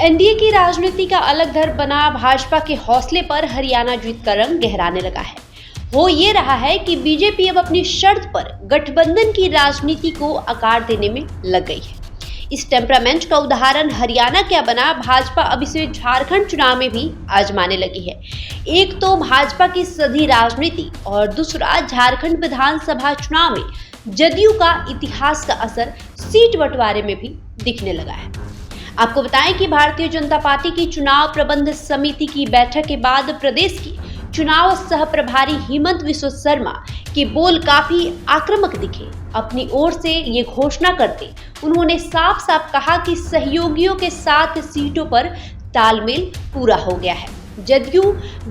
NDA की राजनीति का अलग धर बना भाजपा के हौसले पर हरियाणा जीत का रंग गहराने लगा है। हो ये रहा है कि बीजेपी अब अपनी शर्त पर गठबंधन की राजनीति को आकार देने में लग गई है। इस टेम्परामेंट का उदाहरण हरियाणा क्या बना, भाजपा अब इसे झारखंड चुनाव में भी आजमाने लगी है। एक तो भाजपा की सधी राजनीति और दूसरा झारखंड विधानसभा चुनाव में जदयू का इतिहास का असर सीट बंटवारे में भी दिखने लगा है। आपको बताएं कि भारतीय जनता पार्टी की चुनाव प्रबंध समिति की बैठक के बाद प्रदेश की चुनाव सह प्रभारी हेमंत बिश्व शर्मा के बोल काफी आक्रामक दिखे। अपनी ओर से ये घोषणा करते उन्होंने साफ साफ कहा कि सहयोगियों के साथ सीटों पर तालमेल पूरा हो गया है। जदयू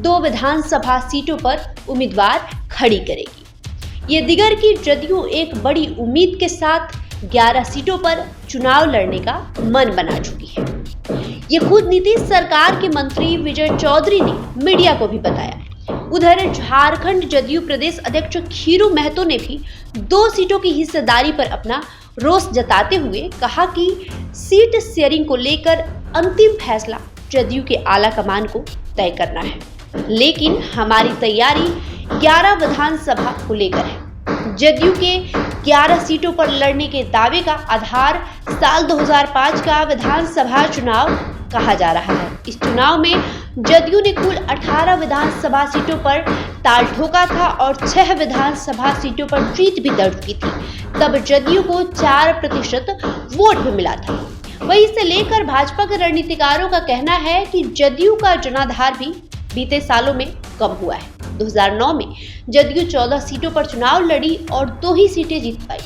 2 विधानसभा सीटों पर उम्मीदवार खड़ी करेगी। ये दिगर की जदयू एक बड़ी उम्मीद के साथ 11 सीटों पर चुनाव लड़ने का मन बना चुकी है। ये खुद नीतीश सरकार के मंत्री विजय चौधरी ने मीडिया को भी बताया। उधर झारखंड जदयू प्रदेश अध्यक्ष खीरू महतो ने भी 2 सीटों की हिस्सेदारी पर अपना रोष जताते हुए कहा कि सीट शेयरिंग को लेकर अंतिम फैसला जदयू के आला कमान को तय करना है, लेकिन हमारी तैयारी 11 विधानसभा को लेकर है। जदयू के 11 सीटों पर लड़ने के दावे का आधार साल 2005 का विधानसभा चुनाव कहा जा रहा है। इस चुनाव में जदयू ने कुल 18 विधानसभा सीटों पर ताल ठोका था और 6 विधानसभा सीटों पर जीत भी दर्ज की थी। तब जदयू को 4% वोट भी मिला था। वहीं इसे लेकर भाजपा के रणनीतिकारों का कहना है कि जदयू का जनाधार भी बीते सालों में कम हुआ है। 2009 में जदयू 14 सीटों पर चुनाव लड़ी और 2 ही सीटें जीत पाई,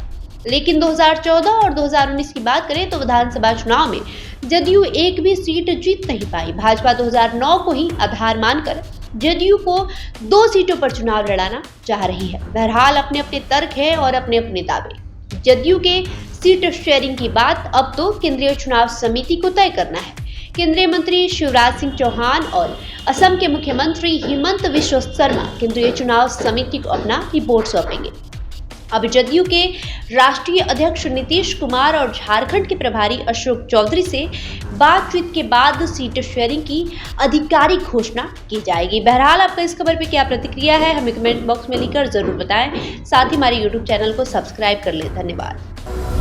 लेकिन 2014 और 2019 की बात करें तो विधानसभा चुनाव में जदयू एक भी सीट जीत नहीं पाई। भाजपा 2009 को ही आधार मानकर जदयू को 2 सीटों पर चुनाव लड़ाना चाह रही है। बहरहाल अपने अपने तर्क है और अपने अपने दावे। जदयू के सीट शेयरिंग की बात अब तो केंद्रीय चुनाव समिति को तय करना है। केंद्रीय मंत्री शिवराज सिंह चौहान और असम के मुख्यमंत्री हेमंत बिश्व शर्मा केंद्रीय चुनाव समिति को अपना रिपोर्ट सौंपेंगे। अब जदयू के राष्ट्रीय अध्यक्ष नीतीश कुमार और झारखंड के प्रभारी अशोक चौधरी से बातचीत के बाद सीट शेयरिंग की आधिकारिक घोषणा की जाएगी। बहरहाल आपका इस खबर पे क्या प्रतिक्रिया है, हमें कमेंट बॉक्स में लिखकर जरूर बताएं। साथ ही हमारे YouTube चैनल को सब्सक्राइब कर लें। धन्यवाद।